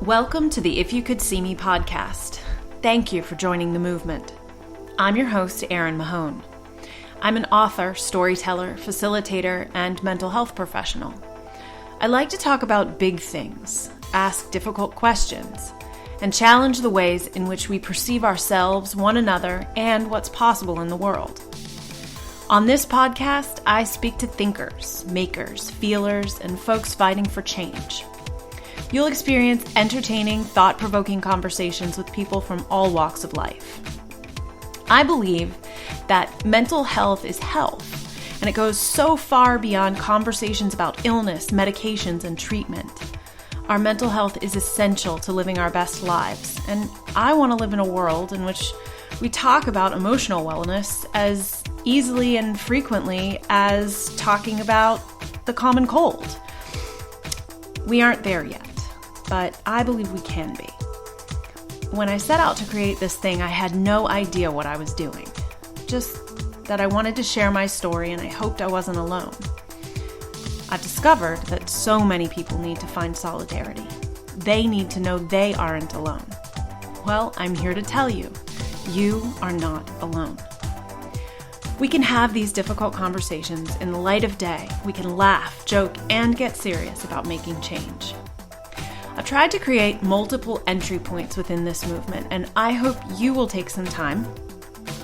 Welcome to the If You Could See Me podcast. Thank you for joining the movement. I'm your host, Erin Mahone. I'm an author, storyteller, facilitator, and mental health professional. I like to talk about big things, ask difficult questions, and challenge the ways in which we perceive ourselves, one another, and what's possible in the world. On this podcast, I speak to thinkers, makers, feelers, and folks fighting for change. You'll experience entertaining, thought-provoking conversations with people from all walks of life. I believe that mental health is health, and it goes so far beyond conversations about illness, medications, and treatment. Our mental health is essential to living our best lives, and I want to live in a world in which we talk about emotional wellness as easily and frequently as talking about the common cold. We aren't there yet, but I believe we can be. When I set out to create this thing, I had no idea what I was doing. Just that I wanted to share my story and I hoped I wasn't alone. I've discovered that so many people need to find solidarity. They need to know they aren't alone. Well, I'm here to tell you, you are not alone. We can have these difficult conversations in the light of day. We can laugh, joke, and get serious about making change. I've tried to create multiple entry points within this movement, and I hope you will take some time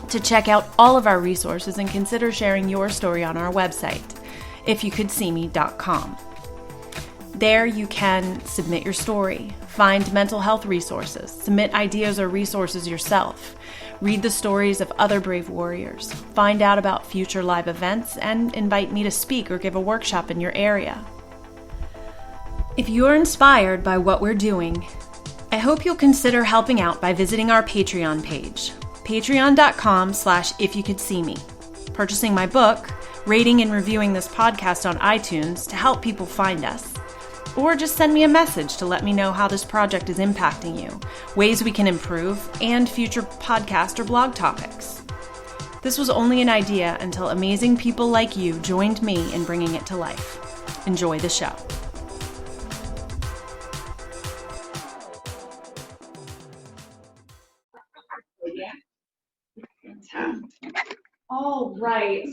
to check out all of our resources and consider sharing your story on our website, ifyoucouldseeme.com. There you can submit your story, find mental health resources, submit ideas or resources yourself, read the stories of other brave warriors, find out about future live events, and invite me to speak or give a workshop in your area. If you're inspired by what we're doing, I hope you'll consider helping out by visiting our Patreon page, patreon.com/ifyoucouldseeme, purchasing my book, rating and reviewing this podcast on iTunes to help people find us, or just send me a message to let me know how this project is impacting you, ways we can improve, and future podcast or blog topics. This was only an idea until amazing people like you joined me in bringing it to life. Enjoy the show. All right.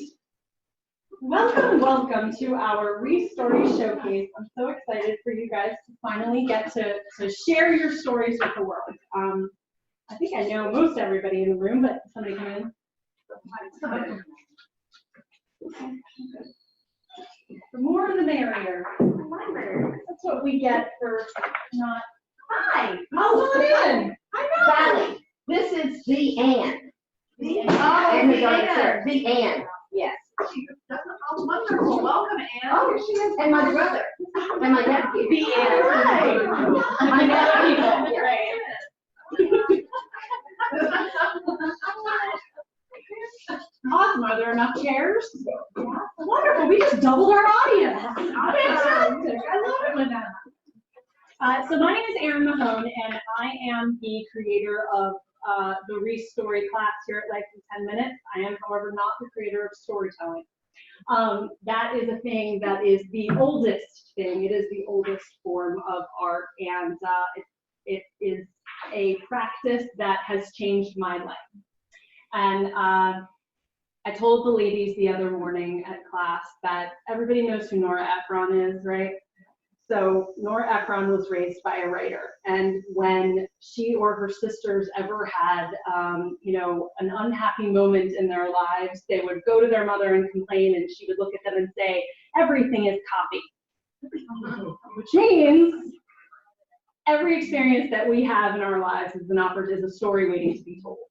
Welcome to our ReStory Showcase. I'm so excited for you guys to finally get to share your stories with the world. I think I know most everybody in the room, but somebody come in. The more the merrier. That's what we get for not. Hi. Oh, come in. I know. Sally, this is the Ann. The And her daughter Sarah. The Ann. Yes. Oh, wonderful. Welcome, Anne. Oh, here she is. And my brother. And my nephew. The Anne. Hi. My nephew. Awesome. Are there enough chairs? Yeah. Wonderful. We just doubled our audience. Fantastic. I love it with that. So my name is Erin Mahone, and I am the creator of the ReStory class here at Life in 10 Minutes. I am, however, not the creator of storytelling. That is a thing that is the oldest thing. It is the oldest form of art, and it is a practice that has changed my life. And I told the ladies the other morning at class that everybody knows who Nora Ephron is, right? So Nora Ephron was raised by a writer, and when she or her sisters ever had, an unhappy moment in their lives, they would go to their mother and complain, and she would look at them and say, "Everything is copy," which means every experience that we have in our lives is a story waiting to be told.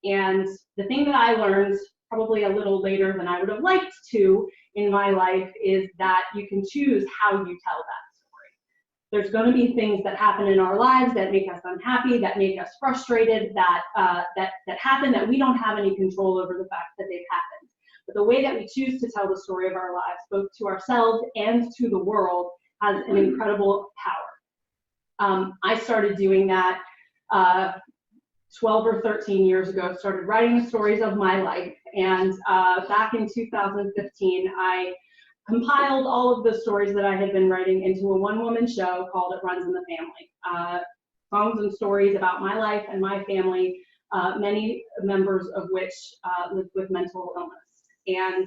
And the thing that I learned probably a little later than I would have liked to in my life is that you can choose how you tell that. There's going to be things that happen in our lives that make us unhappy, that make us frustrated, that happen that we don't have any control over the fact that they've happened. But the way that we choose to tell the story of our lives, both to ourselves and to the world, has an incredible power. I started doing that 12 or 13 years ago, started writing the stories of my life. And back in 2015, I compiled all of the stories that I had been writing into a one-woman show called It Runs in the Family. Songs and stories about my life and my family, many members of which lived with mental illness. And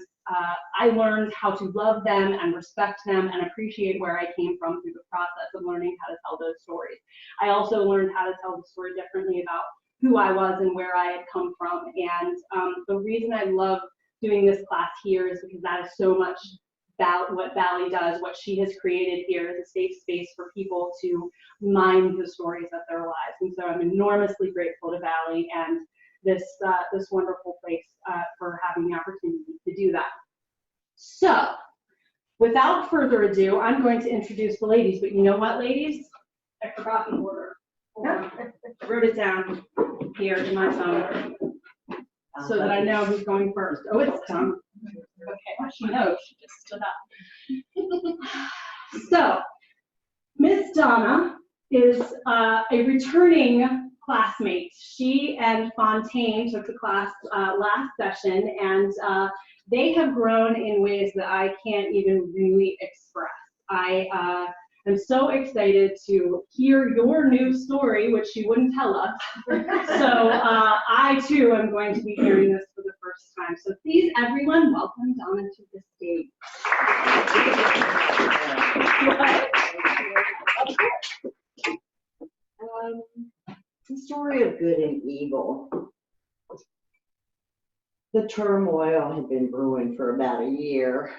I learned how to love them and respect them and appreciate where I came from through the process of learning how to tell those stories. I also learned how to tell the story differently about who I was and where I had come from. And the reason I love doing this class here is because that is so much about what Valley does. What she has created here is a safe space for people to mind the stories of their lives. And so I'm enormously grateful to Valley and this wonderful place for having the opportunity to do that. So without further ado, I'm going to introduce the ladies, but you know what, ladies? I forgot the order. I wrote it down here in my phone so that I know who's going first. Oh, it's Tom. Okay, she knows. She just stood up. So, Miss Donna is a returning classmate. She and Fontaine took the class last session, and they have grown in ways that I can't even really express. I am so excited to hear your new story, which you wouldn't tell us. So I too am going to be hearing this for the first time. So please, everyone, welcome Donna to the stage. The story of good and evil. The turmoil had been brewing for about a year.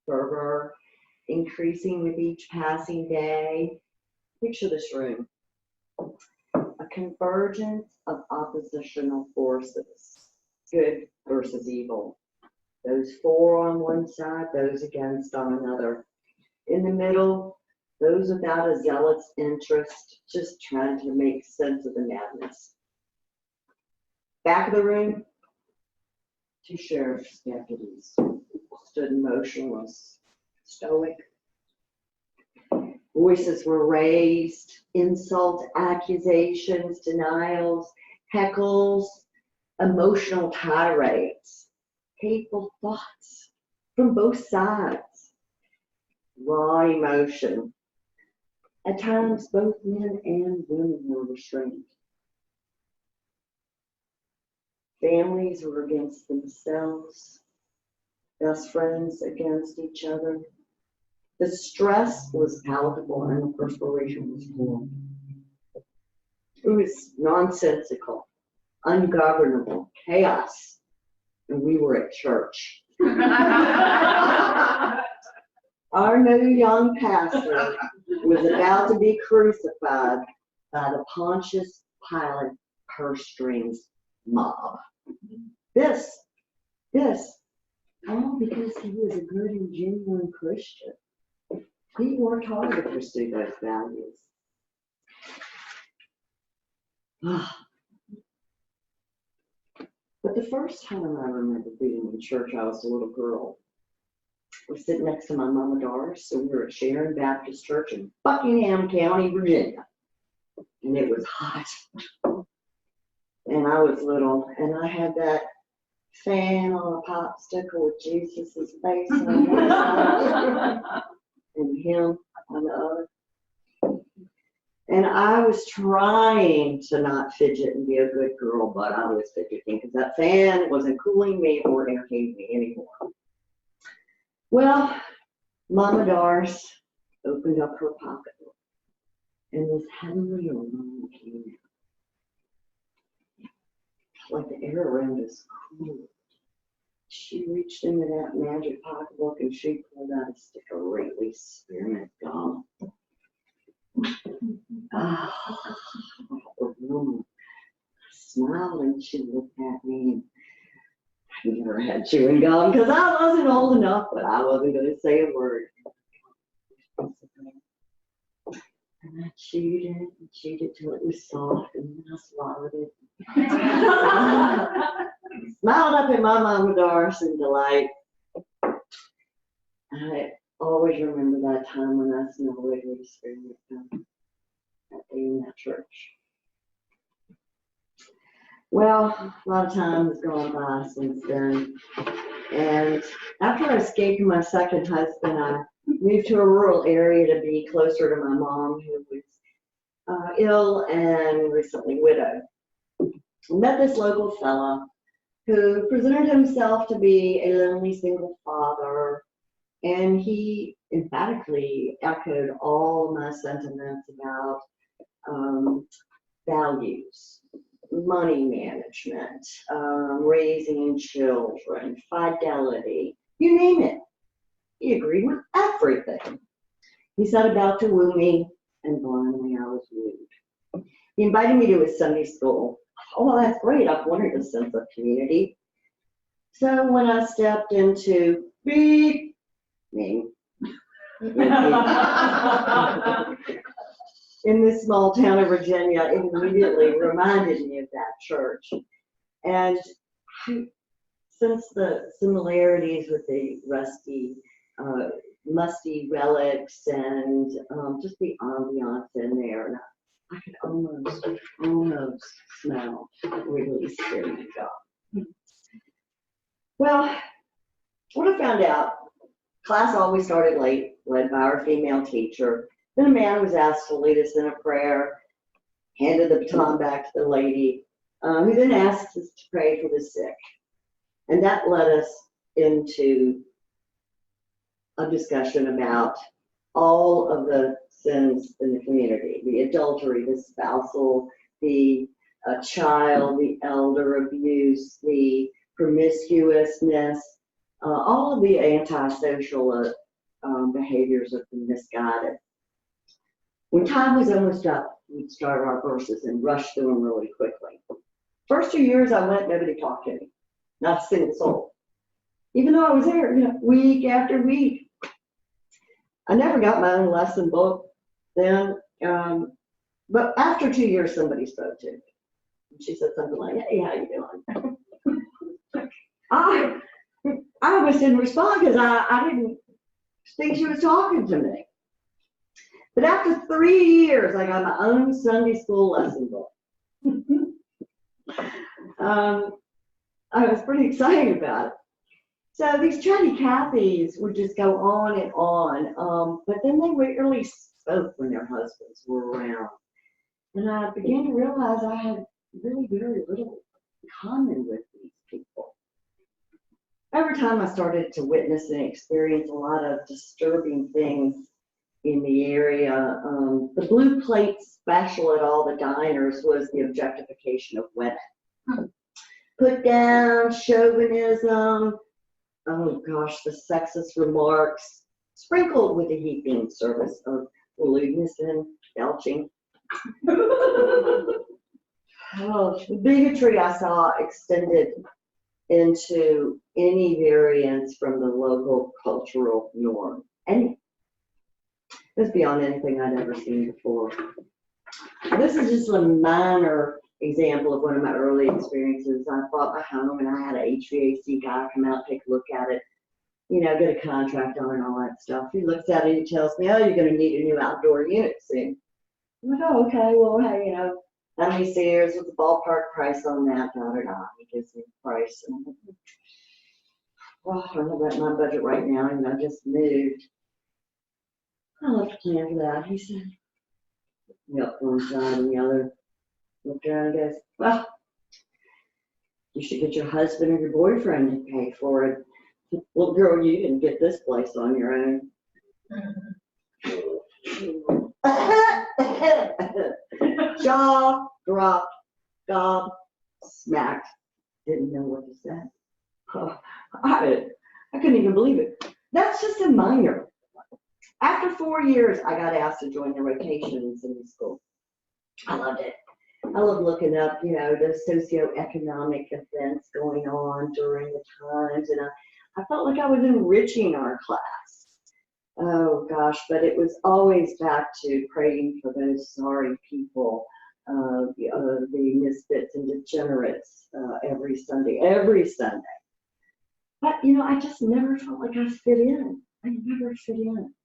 Fervor increasing with each passing day. Picture this room. A convergence of oppositional forces, good versus evil. Those four on one side, those against on another. In the middle, those without a zealot's interest, just trying to make sense of the madness. Back of the room, two sheriff's deputies stood motionless, stoic. Voices were raised, insults, accusations, denials, heckles, emotional tirades, hateful thoughts from both sides, raw emotion. At times, both men and women were restrained. Families were against themselves, best friends against each other. The stress was palatable and the perspiration was flowing. It was nonsensical, ungovernable, chaos, and we were at church. Our new young pastor was about to be crucified by the Pontius Pilate purse strings mob. This, all because he was a good and genuine Christian. He worked hard to pursue those values. But the first time I remember being in church, I was a little girl. I was sitting next to my mama Doris, so we were at Sharon Baptist Church in Buckingham County, Virginia. And it was hot. And I was little, and I had that fan on a popsicle with Jesus' face on one side and him on the other. And I was trying to not fidget and be a good girl, but I was fidgeting because that fan wasn't cooling me or entertaining me anymore. Well, Mama Doris opened up her pocketbook, and this heavenly aroma came out. Like the air around us cooled. She reached into that magic pocketbook and she pulled out a stick of Wrigley spearmint gum. The woman smiled and she looked at me. I never had chewing gum because I wasn't old enough, but I wasn't going to say a word. And I chewed it till it was soft, and then I swallowed it. Smiled up at my Mama Doris in delight. I always remember that time when I smelled Wrigley spearmint gum that day in that church. Well, a lot of time has gone by since then. And after I escaped my second husband, I moved to a rural area to be closer to my mom, who was ill and recently widowed. I met this local fella who presented himself to be a lonely single father, and he emphatically echoed all my sentiments about values, money management, raising children, fidelity, you name it. He agreed with everything. He set about to woo me, and blindly I was wooed. He invited me to his Sunday school. Oh, well, that's great. I've wanted a sense of community. So when I stepped into me, in this small town of Virginia, it immediately reminded me of that church. And since the similarities with the rusty, musty relics and just the ambiance in there, I could almost smell really scary job. Well, what I found out, class always started late, led by our female teacher. Then a man was asked to lead us in a prayer, handed the baton back to the lady, who then asked us to pray for the sick. And that led us into a discussion about all of the sins in the community, the adultery, the spousal, the child, the elder abuse, the promiscuousness, all of the antisocial behaviors of the misguided. When time was almost up, we'd start our verses and rush through them really quickly. First 2 years I went, nobody talked to me, not a single soul. Even though I was there, week after week. I never got my own lesson book then, but after 2 years, somebody spoke to me. She said something like, "Hey, how you doing?" I almost didn't respond because I didn't think she was talking to me. But after 3 years, I got my own Sunday school lesson book. I was pretty excited about it. So these chatty Cathys would just go on and on, but then they rarely spoke when their husbands were around. And I began to realize I had really very little in common with these people. Over time, I started to witness and experience a lot of disturbing things in the area. The blue plate special at all the diners was the objectification of women. Put down, chauvinism, oh gosh, the sexist remarks, sprinkled with a heaping service of lewdness and belching. Oh, the bigotry I saw extended into any variance from the local cultural norm. And it was beyond anything I'd ever seen before. This is just a minor example of one of my early experiences. I bought my home and I had an HVAC guy come out, take a look at it, get a contract on it and all that stuff. He looks at it and he tells me, "Oh, you're going to need a new outdoor unit soon." I'm like, "Oh, okay, well, hey, how many stairs, what's the ballpark price on that?" He gives me the price. And I'm like, well, I don't know about my budget right now, and I just moved. I'll have to plan for that. He said, yep, one side and the other. Looked around and goes, "Well, you should get your husband or your boyfriend to pay for it. Little girl, you can get this place on your own." Jaw dropped, gob smacked. Didn't know what to say. Oh, I couldn't even believe it. That's just a minor. After 4 years, I got asked to join the rotations in the school. I loved it. I love looking up, the socioeconomic events going on during the times, and I felt like I was enriching our class. Oh gosh, but it was always back to praying for those sorry people, the misfits and degenerates every Sunday. But I just never felt like I fit in. I never fit in.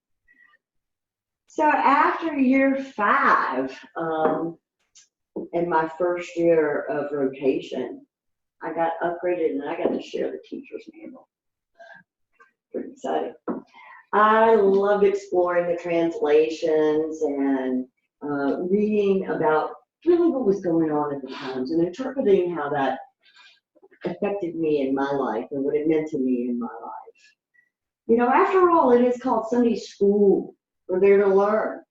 So after year 5, in my first year of rotation, I got upgraded and I got to share the teacher's manual. Pretty exciting. I loved exploring the translations and reading about really what was going on at the times and interpreting how that affected me in my life and what it meant to me in my life. You know, after all, it is called Sunday school. We're there to learn.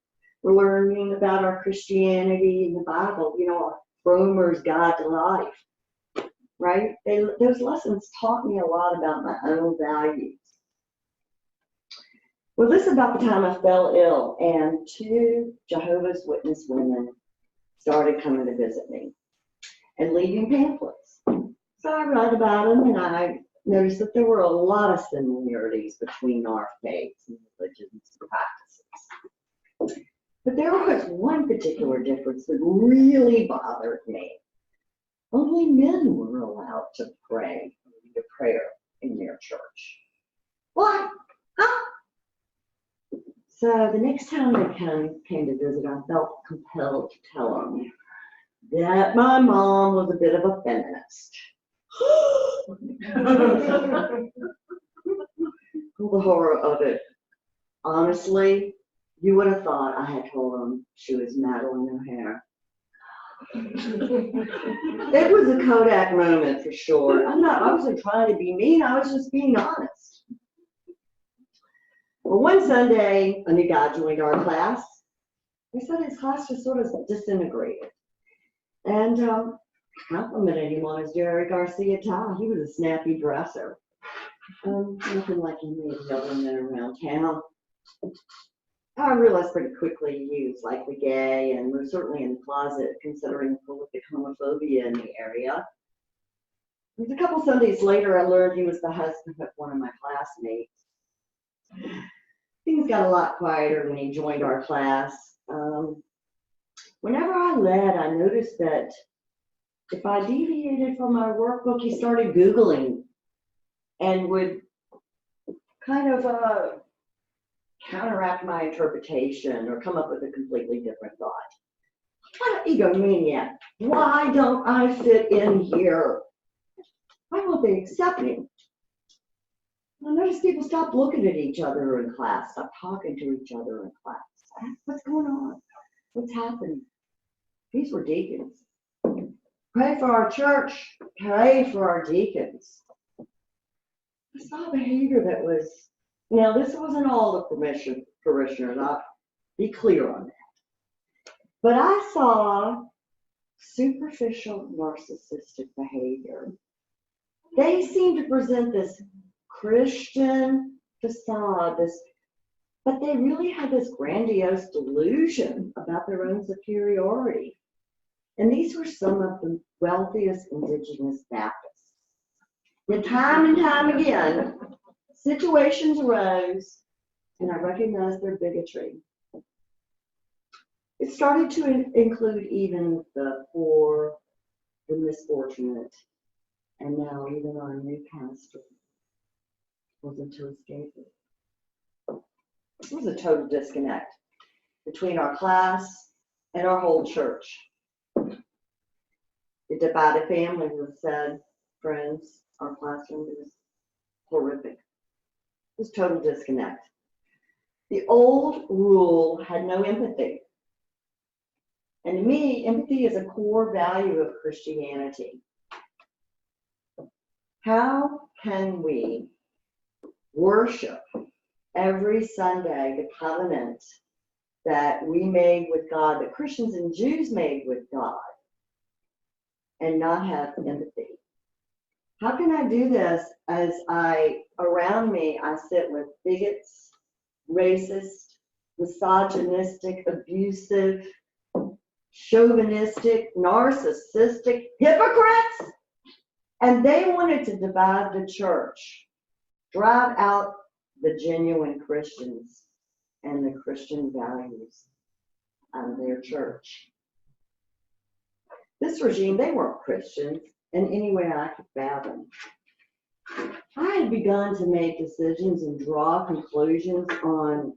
We're learning about our Christianity and the Bible, you know, Romer's Guide to Life, right? Those lessons taught me a lot about my own values. Well, this is about the time I fell ill, and 2 Jehovah's Witness women started coming to visit me and leaving pamphlets. So I read about them, and I noticed that there were a lot of similarities between our faiths and religions and practices. But there was one particular difference that really bothered me. Only men were allowed to pray or read a prayer in their church. What? Huh? So the next time they came to visit, I felt compelled to tell them that my mom was a bit of a feminist. The horror of it. Honestly, you would have thought I had told them she was Madeline O'Hare. It was a Kodak moment for sure. I wasn't trying to be mean, I was just being honest. Well, one Sunday, a new guy joined our class. He said his class just sort of disintegrated. And complimented him on his Jerry Garcia tie. He was a snappy dresser. Nothing like any of the other men around town. I realized pretty quickly he was likely gay and was certainly in the closet, considering prolific homophobia in the area. It was a couple Sundays later I learned he was the husband of one of my classmates. Things got a lot quieter when he joined our class. Whenever I led, I noticed that if I deviated from my workbook, he started Googling and would kind of counteract my interpretation or come up with a completely different thought. What an egomaniac. Why don't I fit in here? Why won't they accept me? I noticed people stopped looking at each other in class, stopped talking to each other in class. What's going on? What's happening? These were deacons. Pray for our church. Pray for our deacons. I saw behavior that was, now this wasn't all the parishioners, I'll be clear on that. But I saw superficial narcissistic behavior. They seemed to present this Christian facade, but they really had this grandiose delusion about their own superiority. And these were some of the wealthiest indigenous Baptists. And time again, situations arose, and I recognized their bigotry. It started to include even the poor, the misfortunate, and now even our new pastor wasn't to escape it. It was a total disconnect between our class and our whole church. The divided family was said, friends, our classroom was horrific. It was total disconnect. The old rule had no empathy. And to me, empathy is a core value of Christianity. How can we worship every Sunday the covenant that we made with God, that Christians and Jews made with God, and not have empathy? How can I do this as around me, I sit with bigots, racist, misogynistic, abusive, chauvinistic, narcissistic hypocrites? And they wanted to divide the church, drive out the genuine Christians and the Christian values out of their church. This regime, they weren't Christians in any way I could fathom. I had begun to make decisions and draw conclusions on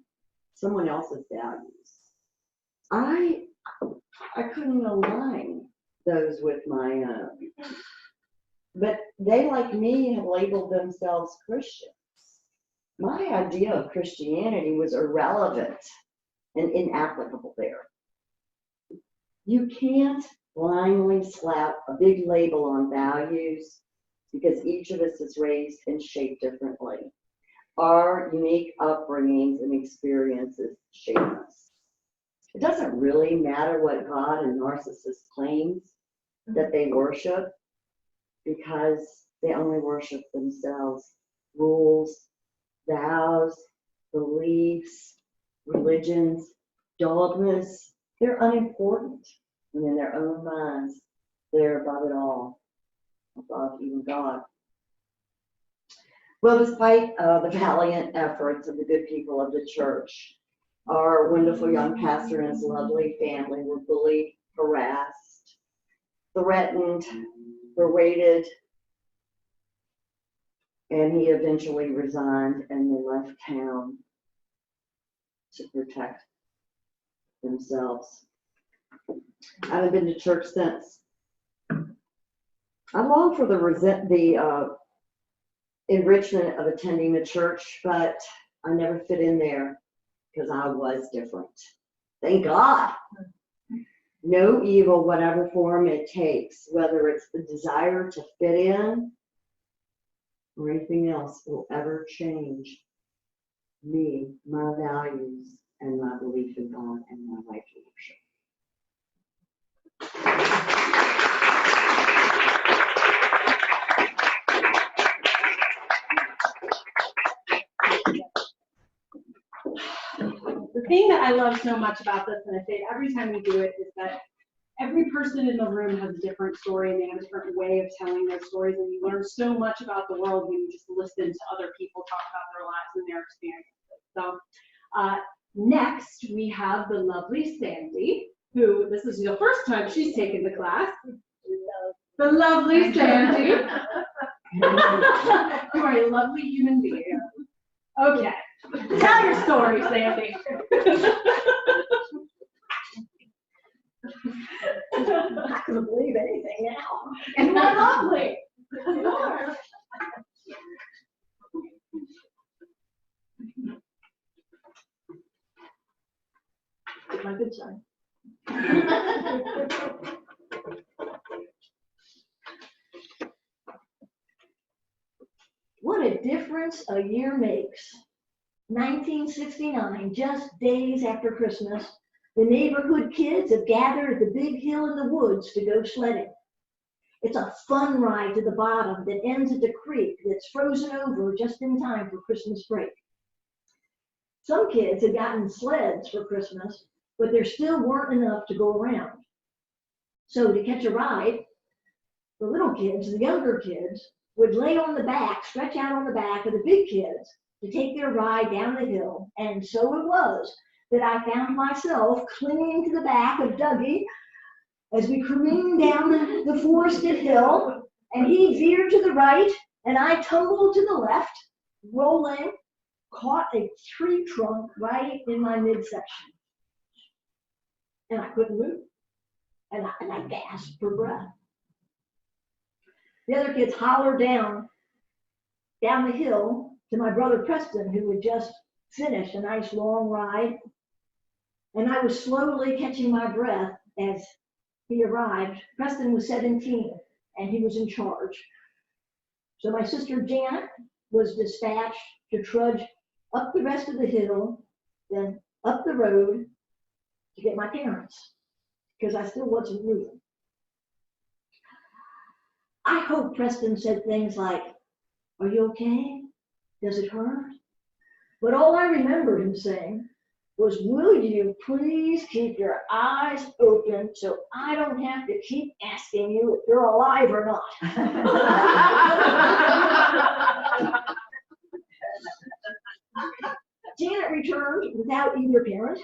someone else's values. I I couldn't align those with my own. But they, like me, have labeled themselves Christians. My idea of Christianity was irrelevant and inapplicable there. You can't blindly slap a big label on values because each of us is raised and shaped differently. Our unique upbringings and experiences shape us. It doesn't really matter what God and narcissist claims that they worship, because they only worship themselves. Rules, vows, beliefs, religions, dogmas, they're unimportant. And in their own minds, they're above it all, above even God. Well, despite the valiant efforts of the good people of the church, our wonderful young pastor and his lovely family were bullied, harassed, threatened, berated, and he eventually resigned and then left town to protect themselves. I haven't been to church since. I long for the enrichment of attending the church, but I never fit in there because I was different. Thank God. No evil, whatever form it takes, whether it's the desire to fit in or anything else, will ever change me, my values, and my belief in God and my right to worship. The thing that I love so much about this, and I say it every time we do it, is that every person in the room has a different story and they have a different way of telling their stories, and you learn so much about the world when you just listen to other people talk about their lives and their experiences. So next we have the lovely Sandy, who this is the first time she's taken the class. The lovely Sandy. You are a lovely human being. Okay, tell your story, Sandy. I couldn't believe anything now. Isn't that lovely? My good side. What a difference a year makes. 1969, just days after Christmas, the neighborhood kids have gathered at the big hill in the woods to go sledding. It's a fun ride to the bottom that ends at the creek that's frozen over just in time for Christmas break. Some kids had gotten sleds for Christmas, but there still weren't enough to go around. So to catch a ride, the little kids, the younger kids, would lay on the back, stretch out on the back of the big kids to take their ride down the hill. And so it was that I found myself clinging to the back of Dougie as we careened down the forested hill, and he veered to the right, and I tumbled to the left, rolling, caught a tree trunk right in my midsection. And I couldn't move. And I gasped for breath. The other kids hollered down the hill to my brother Preston, who had just finished a nice long ride. And I was slowly catching my breath as he arrived. Preston was 17 and he was in charge. So my sister Janet was dispatched to trudge up the rest of the hill, then up the road to get my parents, because I still wasn't moving. I hope Preston said things like, "Are you okay? Does it hurt?" But all I remember him saying was, "Will you please keep your eyes open so I don't have to keep asking you if you're alive or not?" Janet returned without either parent,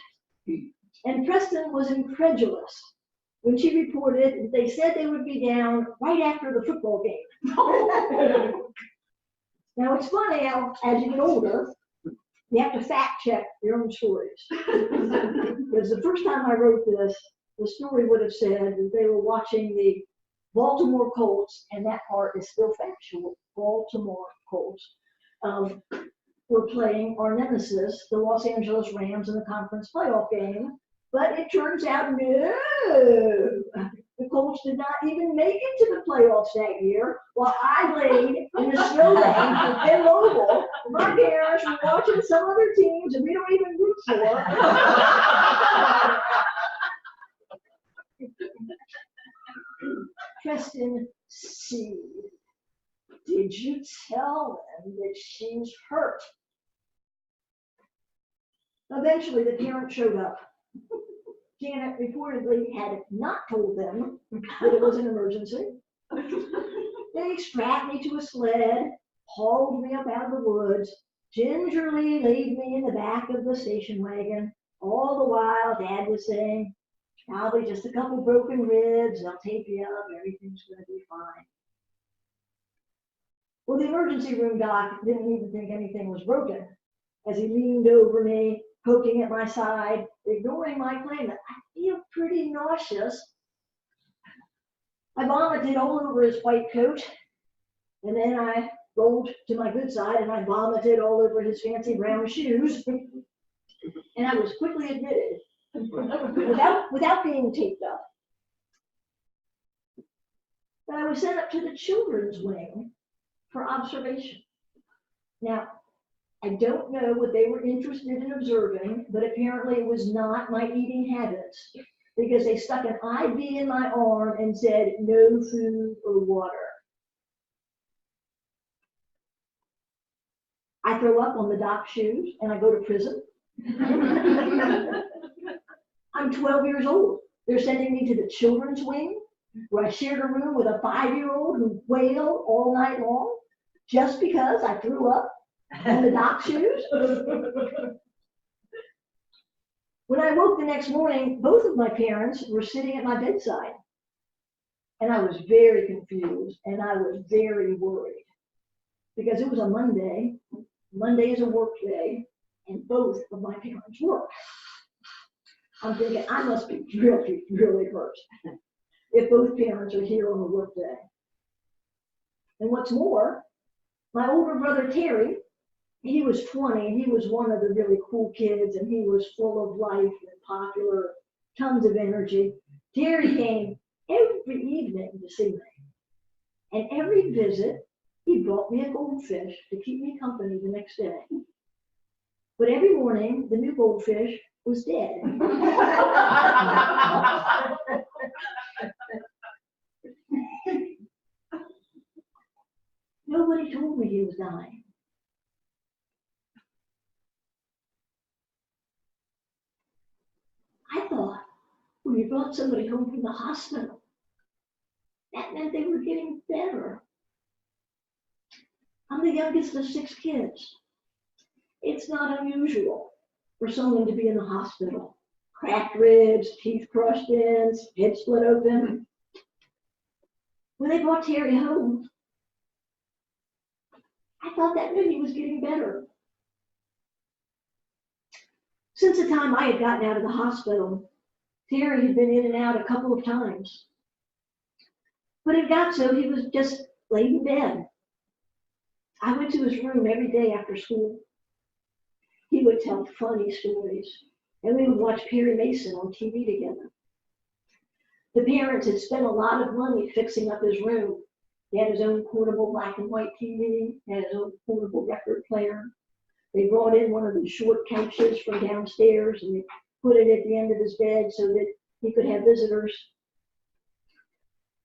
and Preston was incredulous when she reported that they said they would be down right after the football game. Now it's funny how, as you get older, you have to fact check your own stories. Because the first time I wrote this, the story would have said that they were watching the Baltimore Colts, and that part is still factual. Baltimore Colts were playing our nemesis, the Los Angeles Rams, in the conference playoff game. But it turns out, no, the Colts did not even make it to the playoffs that year, while I laid in the snowbank in Louisville. My parents were watching some other teams that we don't even root for. Preston C. Did you tell them that she's hurt? Eventually, the parents showed up. Janet reportedly had not told them that it was an emergency. They strapped me to a sled, hauled me up out of the woods, gingerly laid me in the back of the station wagon. All the while, Dad was saying, probably just a couple broken ribs, they'll tape you up, everything's gonna be fine. Well, the emergency room doc didn't even think anything was broken as he leaned over me, poking at my side, ignoring my claim that I feel pretty nauseous. I vomited all over his white coat, and then I rolled to my good side and I vomited all over his fancy brown shoes. And I was quickly admitted without being taped up. But I was sent up to the children's wing for observation. Now, I don't know what they were interested in observing, but apparently it was not my eating habits, because they stuck an IV in my arm and said, no food or water. I throw up on the doc's shoes and I go to prison. I'm 12 years old. They're sending me to the children's wing, where I shared a room with a 5-year-old who wailed all night long just because I threw up on the doc's shoes. When I woke the next morning, both of my parents were sitting at my bedside. And I was very confused and I was very worried, because it was a Monday. Monday is a work day, and both of my parents work. I'm thinking, I must be really, really hurt if both parents are here on a work day. And what's more, my older brother Terry, he was 20, and he was one of the really cool kids, and he was full of life and popular, tons of energy. Terry came every evening to see me. And every visit, he brought me a goldfish to keep me company the next day. But every morning, the new goldfish was dead. Nobody told me he was dying. I thought when you brought somebody home from the hospital, that meant they were getting better. I'm the youngest of 6 kids. It's not unusual for someone to be in the hospital. Cracked ribs, teeth crushed in, head split open. When they brought Terry home, I thought that meant he was getting better. Since the time I had gotten out of the hospital, Terry had been in and out a couple of times. But it got so he was just laid in bed. I went to his room every day after school. He would tell funny stories, and we would watch Perry Mason on TV together. The parents had spent a lot of money fixing up his room. He had his own portable black and white TV, had his own portable record player. They brought in one of the short couches from downstairs and they put it at the end of his bed so that he could have visitors.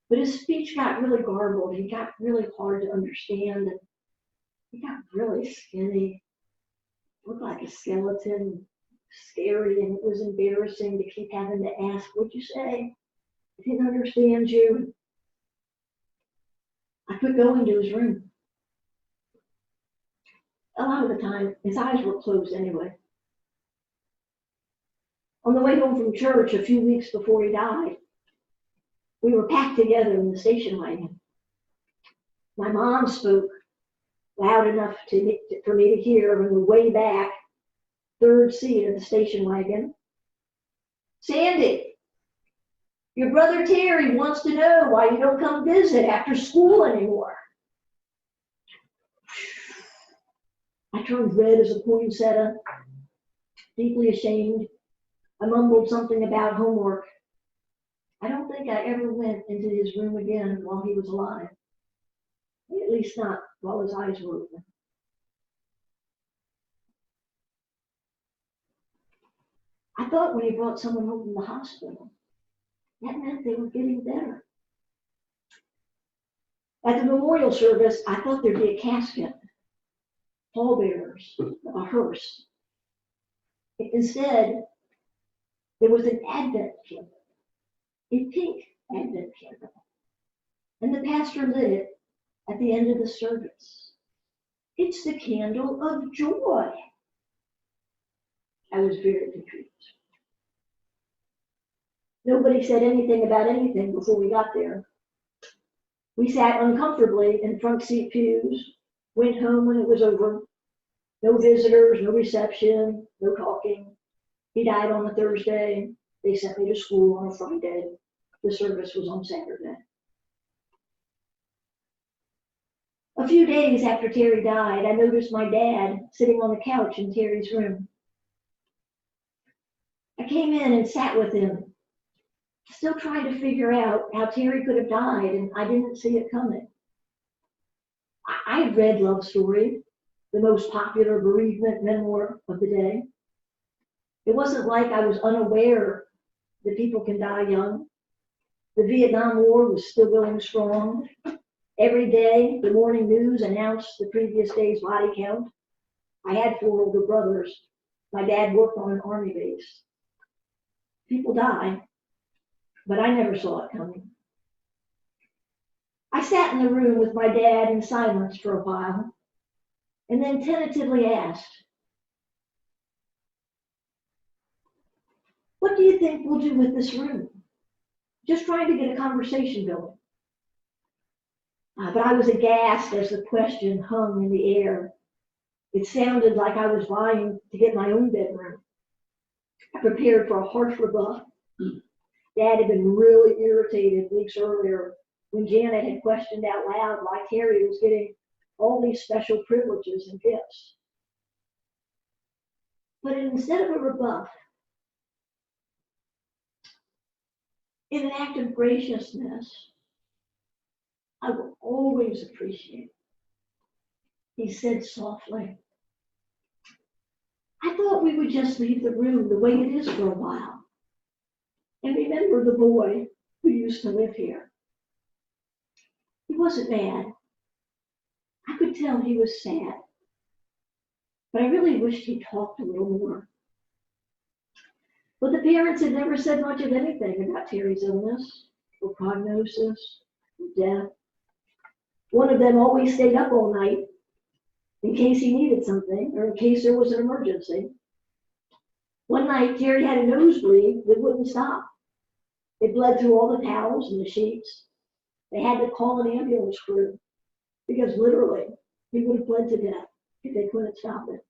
But his speech got really garbled. He got really hard to understand. And he got really skinny, looked like a skeleton, scary, and it was embarrassing to keep having to ask, what'd you say? I didn't understand you. I quit going to his room. A lot of the time, his eyes were closed anyway. On the way home from church a few weeks before he died, we were packed together in the station wagon. My mom spoke loud enough for me to hear on the way back, third seat of the station wagon. Sandy, Your brother Terry wants to know why you don't come visit after school anymore. I turned red as a poinsettia, deeply ashamed. I mumbled something about homework. I don't think I ever went into his room again while he was alive. At least not while his eyes were open. I thought when he brought someone home from the hospital, that meant they were getting better. At the memorial service, I thought there'd be a casket, pallbearers, a hearse. Instead, there was an Advent candle, a pink Advent candle, and the pastor lit it at the end of the service. It's the candle of joy. I was very confused. Nobody said anything about anything before we got there. We sat uncomfortably in front seat pews, went home when it was over. No visitors, no reception, no talking. He died on a Thursday. They sent me to school on a Friday. The service was on Saturday. A few days after Terry died, I noticed my dad sitting on the couch in Terry's room. I came in and sat with him, still trying to figure out how Terry could have died, and I didn't see it coming. I read Love Story, the most popular bereavement memoir of the day. It wasn't like I was unaware that people can die young. The Vietnam War was still going strong. Every day, the morning news announced the previous day's body count. I had 4 older brothers. My dad worked on an army base. People die, but I never saw it coming. I sat in the room with my dad in silence for a while, and then tentatively asked, "What do you think we'll do with this room?" Just trying to get a conversation going. But I was aghast as the question hung in the air. It sounded like I was vying to get my own bedroom. I prepared for a harsh rebuff. Dad had been really irritated weeks earlier when Janet had questioned out loud why Terry was getting all these special privileges and gifts. But instead of a rebuff, in an act of graciousness, I will always appreciate, he said softly, "I thought we would just leave the room the way it is for a while and remember the boy who used to live here." He wasn't mad. I could tell he was sad, but I really wished he'd talked a little more. But the parents had never said much of anything about Terry's illness or prognosis or death. One of them always stayed up all night in case he needed something or in case there was an emergency. One night, Terry had a nosebleed that wouldn't stop. It bled through all the towels and the sheets. They had to call an ambulance crew because literally he would have bled to death if they couldn't stop it.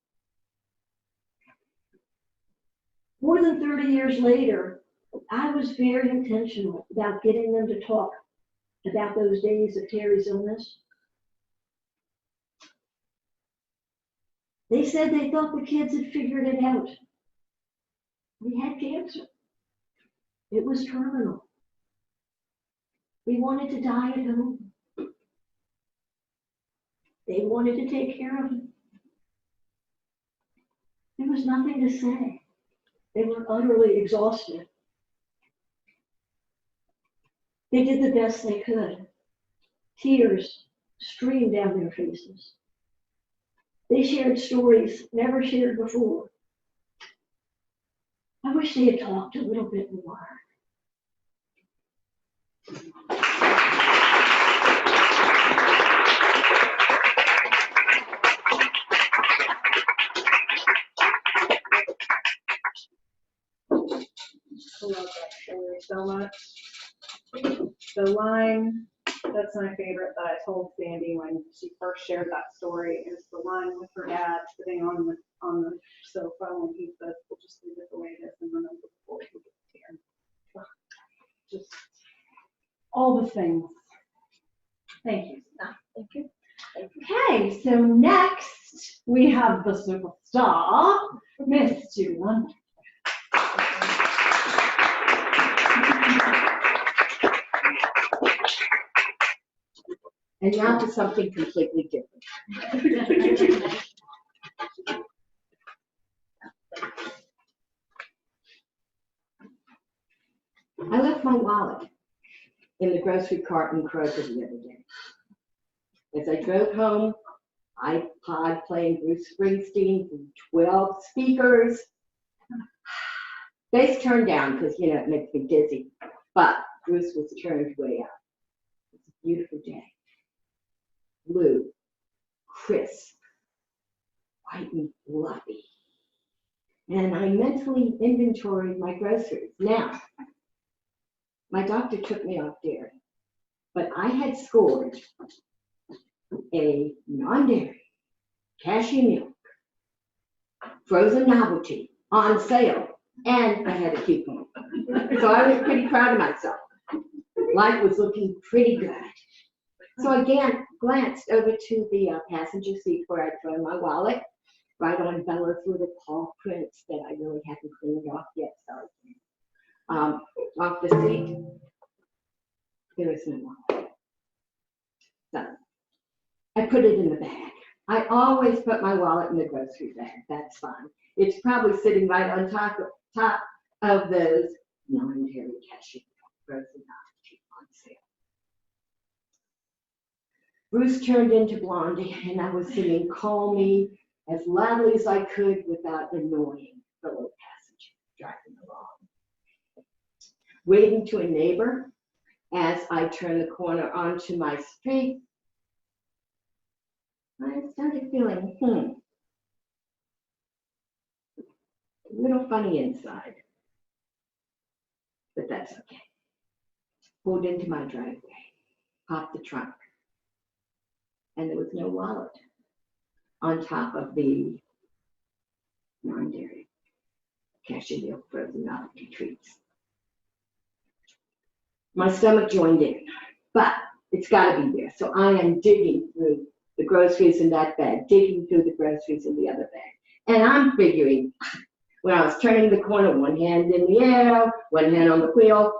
More than 30 years later, I was very intentional about getting them to talk about those days of Terry's illness. They said they thought the kids had figured it out. He had cancer. It was terminal. He wanted to die at home. They wanted to take care of him. There was nothing to say. They were utterly exhausted. They did the best they could. Tears streamed down their faces. They shared stories never shared before. I wish they had talked a little bit more. I love that story so much. The line, that's my favorite that I told Sandy when she first shared that story, is the line with her dad sitting on the sofa when he says, "We'll just leave it the way it is and remember before we get here." just all the things. Thank you. Thank you. Okay, so next we have the superstar, Miss Judy London. And now to something completely different. I left my wallet in the grocery cart in Kroger the other day. As I drove home, iPod playing Bruce Springsteen from 12 speakers. Bass turned down because, it makes me dizzy. But Bruce was turned way up. It's a beautiful day. Blue, crisp, white and fluffy. And I mentally inventoried my groceries. Now, my doctor took me off dairy, but I had scored a non-dairy cashew milk, frozen novelty on sale, and I had a coupon. So I was pretty proud of myself. Life was looking pretty good. So again, glanced over to the passenger seat where I'd thrown my wallet, right on Bella's little paw prints that I really hadn't cleaned off yet, sorry. Off the seat, there is no wallet. So I put it in the bag. I always put my wallet in the grocery bag, that's fine. It's probably sitting right on top of those non-dairy cashew frozen novelty on sale. Bruce turned into Blondie, and I was singing Call Me as loudly as I could without annoying fellow passengers driving along. Waving to a neighbor as I turned the corner onto my street, I started feeling, a little funny inside, but that's okay. Pulled into my driveway, popped the trunk, and there was no wallet on top of the non-dairy cashew milk frozen novelty treats. My stomach joined in, but it's got to be there. So I am digging through the groceries in that bag, digging through the groceries in the other bag. And I'm figuring, when I was turning the corner, one hand in the air, one hand on the wheel,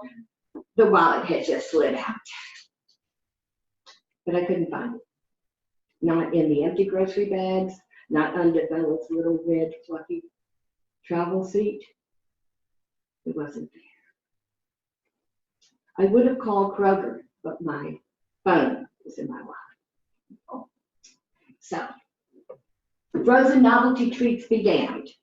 the wallet had just slid out. But I couldn't find it. Not in the empty grocery bags, not under Bella's little red fluffy travel seat. It wasn't there. I would have called Kroger, but my phone was in my wallet. So, frozen novelty treats be damned.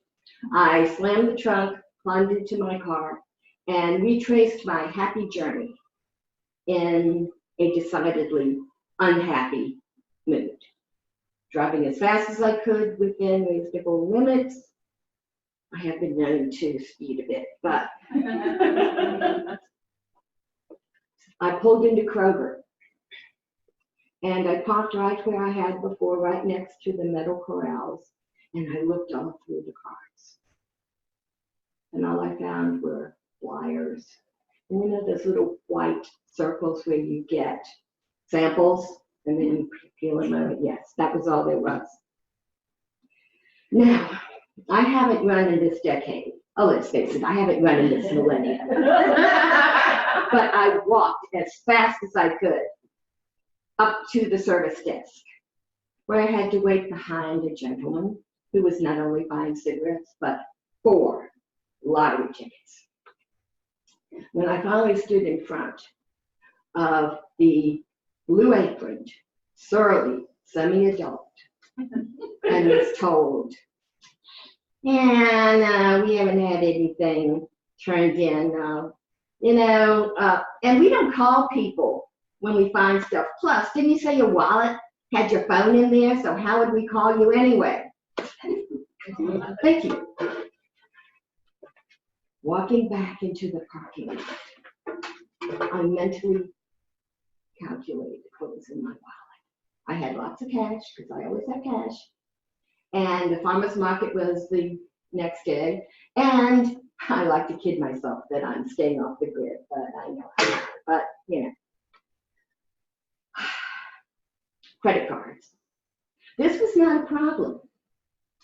I slammed the trunk, climbed into my car, and retraced my happy journey in a decidedly unhappy mood. Driving as fast as I could within reasonable limits. I have been known to speed a bit, but I pulled into Kroger, and I parked right where I had before, right next to the metal corrals, and I looked all through the carts. And all I found were flyers. And those little white circles where you get samples, and then you peel them out. Yes, that was all there was. Now, I haven't run in this decade. Oh, let's face it, I haven't run in this millennium. But I walked as fast as I could up to the service desk, where I had to wait behind a gentleman who was not only buying cigarettes, but 4 lottery tickets. When I finally stood in front of the blue aproned, surly, semi-adult, and was told, and we haven't had anything turned in, and we don't call people when we find stuff. Plus, didn't you say your wallet had your phone in there? So how would we call you anyway? Thank you. Walking back into the parking lot, I mentally calculated what was in my wallet. I had lots of cash, because I always have cash. And the farmer's market was the next day. And I like to kid myself that I'm staying off the grid, but I know I'm not. But, you know. Credit cards. This was not a problem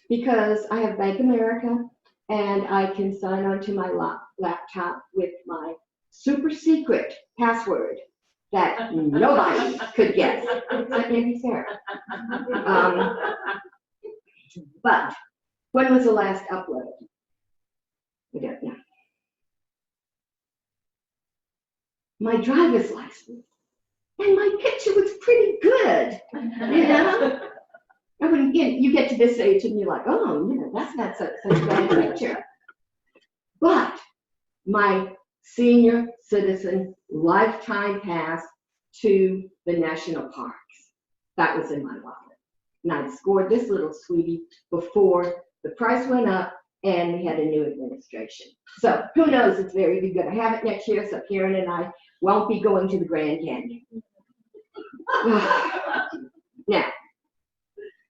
because I have Bank America and I can sign onto my laptop with my super secret password that nobody could guess, except maybe Sarah. But when was the last upload? I don't know. My driver's license. And my picture was pretty good, you know? And when you get to this age and you're like, oh, yeah, that's not such a bad picture. But my senior citizen lifetime pass to the national parks, that was in my wallet. And I'd scored this little sweetie before the price went up and we had a new administration. So who knows, it's very good. I have it next year, so Karen and I won't be going to the Grand Canyon. Now,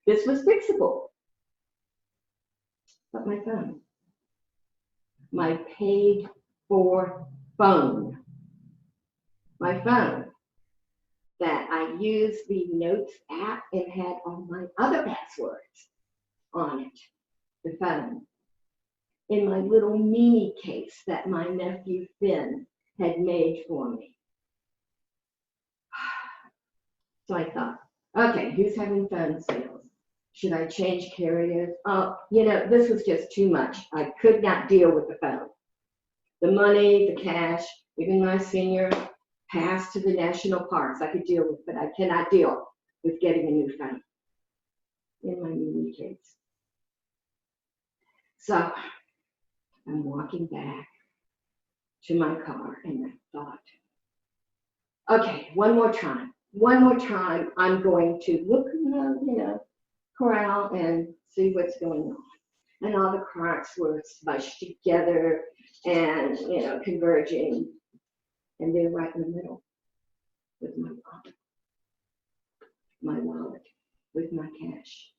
this was fixable. But my phone, my paid for phone, my phone that I used the Notes app and had all my other passwords on it, the phone, in my little mini case that my nephew Finn had made for me. So I thought, okay, who's having phone sales? Should I change carriers? Oh, you know, this was just too much. I could not deal with the phone. The money, the cash, even my senior pass to the national parks I could deal with, but I cannot deal with getting a new phone in my mini case. So I'm walking back to my car and I thought, okay, one more time, I'm going to look in the, you know, corral and see what's going on. And all the carts were smushed together and, you know, converging. And they're right in the middle with my wallet, with my cash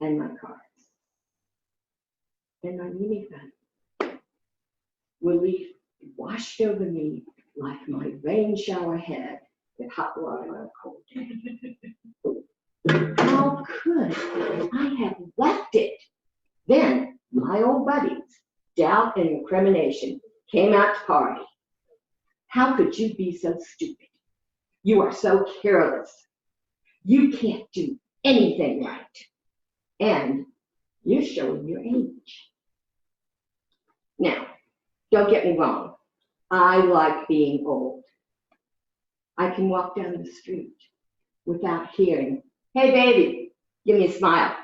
and my cards. And my minivan relief washed over me like my rain shower head with hot water on a cold day. How could I have left it? Then my old buddies, doubt and incrimination, came out to party. How could you be so stupid? You are so careless. You can't do anything right. And you're showing your age. Now, don't get me wrong. I like being old. I can walk down the street without hearing, hey baby, give me a smile.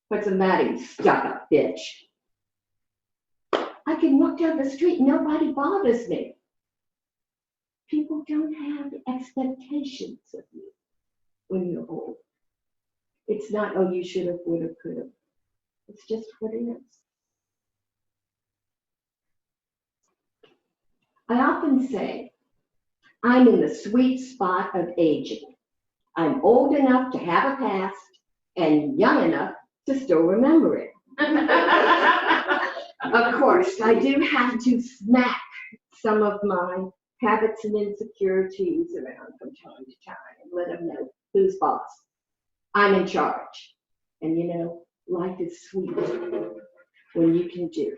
What's the matter, you stuck-up bitch? I can walk down the street and nobody bothers me. People don't have expectations of you when you're old. It's not, oh, you should have, would have, could have. It's just what it is. I often say, I'm in the sweet spot of aging. I'm old enough to have a past and young enough to still remember it. Of course, I do have to smack some of my habits and insecurities around from time to time and let them know who's boss. I'm in charge. And you know, life is sweet when you can do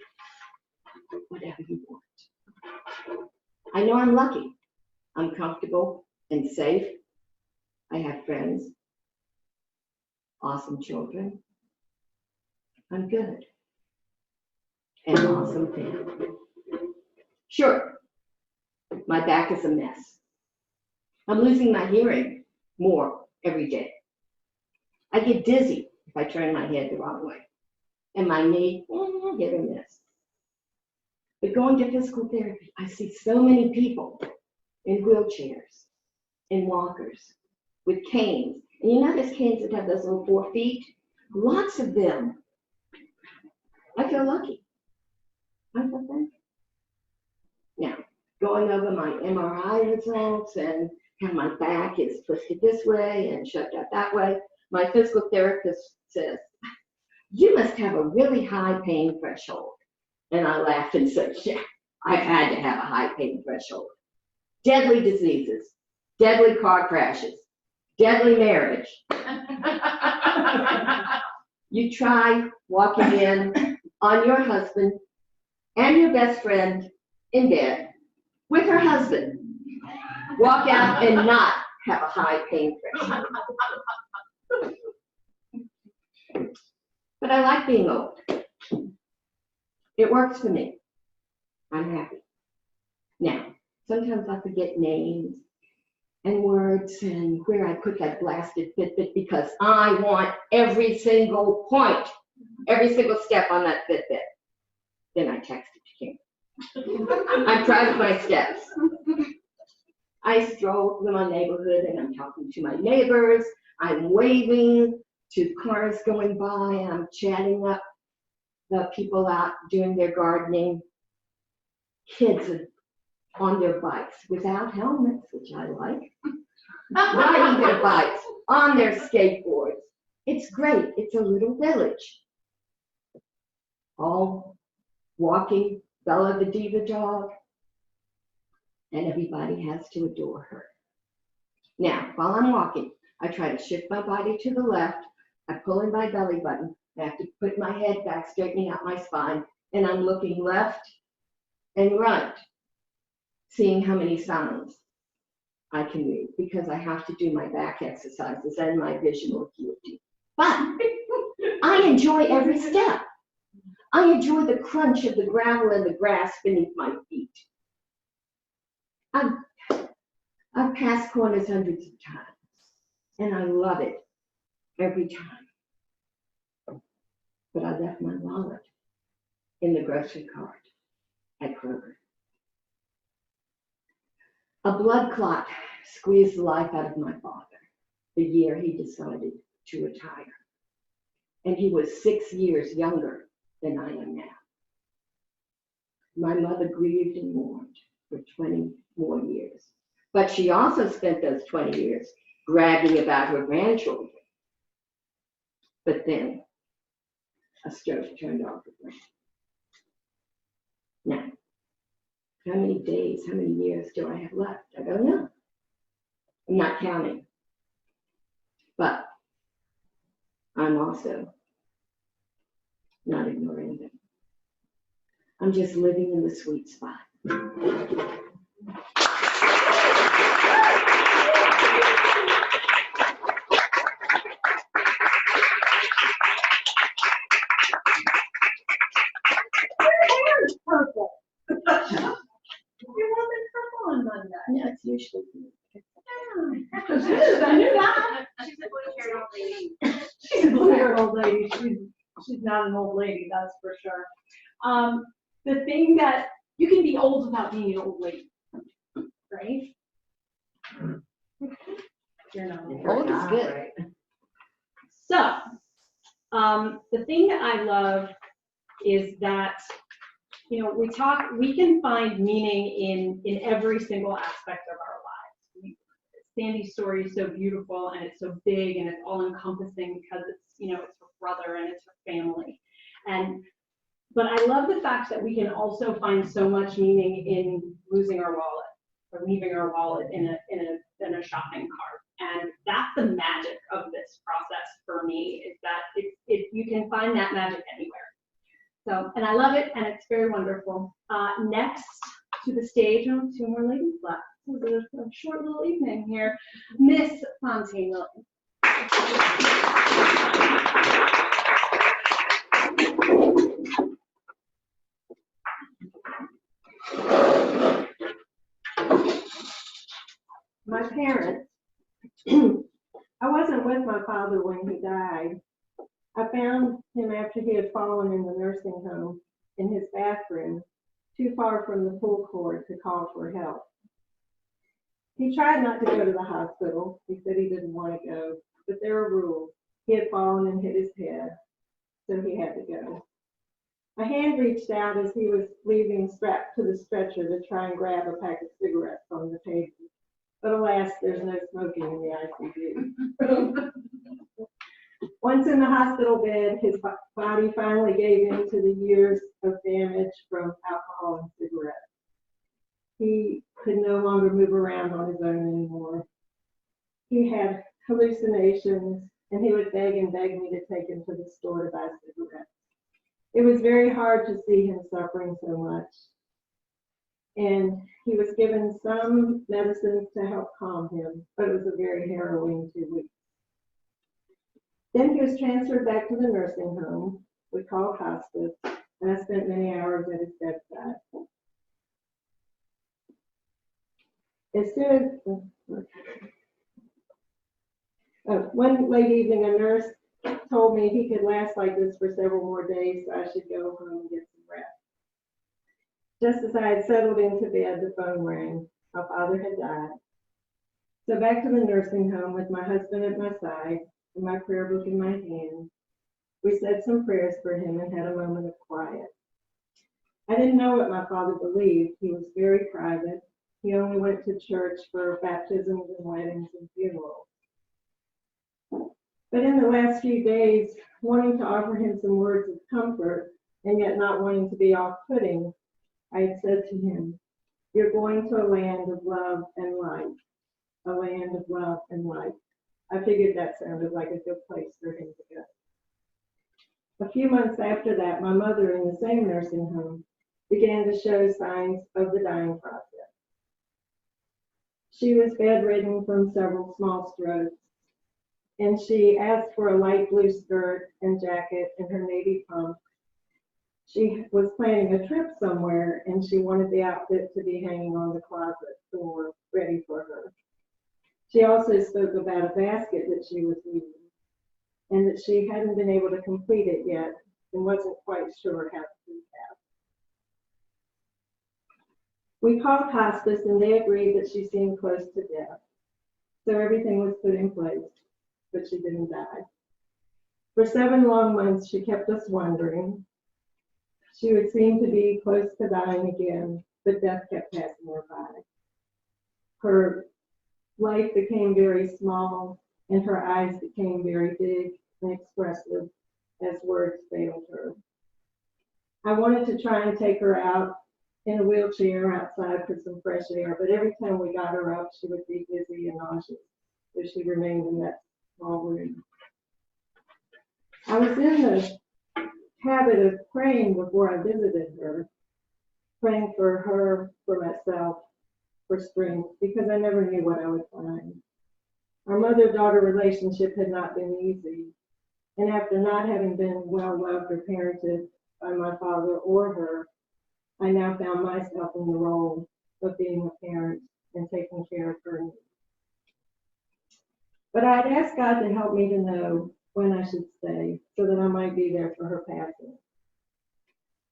whatever you want. I know I'm lucky. I'm comfortable and safe. I have friends, awesome children. I'm good. And awesome family. Sure, my back is a mess. I'm losing my hearing more every day. I get dizzy if I turn my head the wrong way. And my knee, hit or miss. But going to physical therapy, I see so many people in wheelchairs, in walkers, with canes. And you know those canes that have those little 4 feet? Lots of them. I feel lucky. I feel thankful. Now, going over my MRI results and how my back is twisted this way and shoved out that way, my physical therapist says, you must have a really high pain threshold. And I laughed and said, yeah, I've had to have a high pain threshold. Deadly diseases, deadly car crashes, deadly marriage. You try walking in on your husband and your best friend in bed with her husband. Walk out and not have a high pain threshold. But I like being old. It works for me. I'm happy. Now, sometimes I forget names and words and where I put that blasted Fitbit because I want every single point, every single step on that Fitbit. Then I text it to Kim. I'm proud of my steps. I stroll through my neighborhood and I'm talking to my neighbors. I'm waving to cars going by and I'm chatting up the people out doing their gardening. Kids are on their bikes without helmets, which I like. Riding their bikes, on their skateboards. It's great. It's a little village. All walking Bella the Diva dog, and everybody has to adore her. Now, while I'm walking, I try to shift my body to the left. I pull in my belly button. I have to put my head back, straightening out my spine, and I'm looking left and right, seeing how many sounds I can read because I have to do my back exercises and my visual acuity. But I enjoy every step. I enjoy the crunch of the gravel and the grass beneath my feet. I've passed corners hundreds of times, and I love it every time. But I left my wallet in the grocery cart at Kroger. A blood clot squeezed the life out of my father the year he decided to retire. And he was 6 years younger than I am now. My mother grieved and mourned for 20 more years. But she also spent those 20 years bragging about her grandchildren. But then a stroke turned off her brain. Now, how many days, how many years do I have left? I don't know. I'm not counting. But I'm also not ignoring them. I'm just living in the sweet spot. Purple. It wasn't purple on Monday. No, it's usually I knew that. She's a blue-haired old lady. She's a blue-haired old lady. She's not an old lady, that's for sure. The thing that you can be old without being an old lady, right? You're not old is good. So, the thing that I love is that, you know, we can find meaning in every single aspect of our lives. Sandy's story is so beautiful and it's so big and it's all encompassing because it's, you know, it's her brother and it's her family. But I love the fact that we can also find so much meaning in losing our wallet or leaving our wallet in a shopping cart. And that's the magic of this process for me, is that you can find that magic anywhere. So, and I love it, and it's very wonderful. Next to the stage, two more ladies left. It was a short little evening here. Miss Fontaine Williams. My parents, I wasn't with my father when he died. I found him after he had fallen in the nursing home in his bathroom, too far from the pull cord to call for help. He tried not to go to the hospital. He said he didn't want to go, but there were rules. He had fallen and hit his head, so he had to go. A hand reached out as he was leaving, strapped to the stretcher to try and grab a pack of cigarettes on the table. But alas, there's no smoking in the ICU. Once in the hospital bed, his body finally gave in to the years of damage from alcohol and cigarettes. He could no longer move around on his own anymore. He had hallucinations, and he would beg and beg me to take him to the store to buy cigarettes. It was very hard to see him suffering so much. And he was given some medicines to help calm him, but it was a very harrowing 2 weeks. Then he was transferred back to the nursing home we called hospice, and I spent many hours at his bedside. As soon as, one late evening, a nurse told me he could last like this for several more days, so I should go home and get some rest. Just as I had settled into bed, the phone rang. My father had died. So back to the nursing home with my husband at my side and my prayer book in my hand. We said some prayers for him and had a moment of quiet. I didn't know what my father believed. He was very private. He only went to church for baptisms and weddings and funerals. But in the last few days, wanting to offer him some words of comfort and yet not wanting to be off-putting, I had said to him, "You're going to a land of love and light, a land of love and light." I figured that sounded like a good place for him to go. A few months after that, my mother in the same nursing home began to show signs of the dying process. She was bedridden from several small strokes, and she asked for a light blue skirt and jacket and her navy pump. She was planning a trip somewhere, and she wanted the outfit to be hanging on the closet door, ready for her. She also spoke about a basket that she was weaving, and that she hadn't been able to complete it yet and wasn't quite sure how to do that. We called hospice, and they agreed that she seemed close to death. So everything was put in place, but she didn't die. For 7 long months, she kept us wondering. She would seem to be close to dying again, but death kept passing her by. Her life became very small, and her eyes became very big and expressive as words failed her. I wanted to try and take her out in a wheelchair outside for some fresh air, but every time we got her up, she would be dizzy and nauseous, so she remained in that small room. I was in the habit of praying before I visited her, praying for her, for myself, for strength, because I never knew what I would find. Our mother-daughter relationship had not been easy, and after not having been well loved or parented by my father or her, I now found myself in the role of being a parent and taking care of her needs. But I had asked God to help me to know when I should stay so that I might be there for her passing.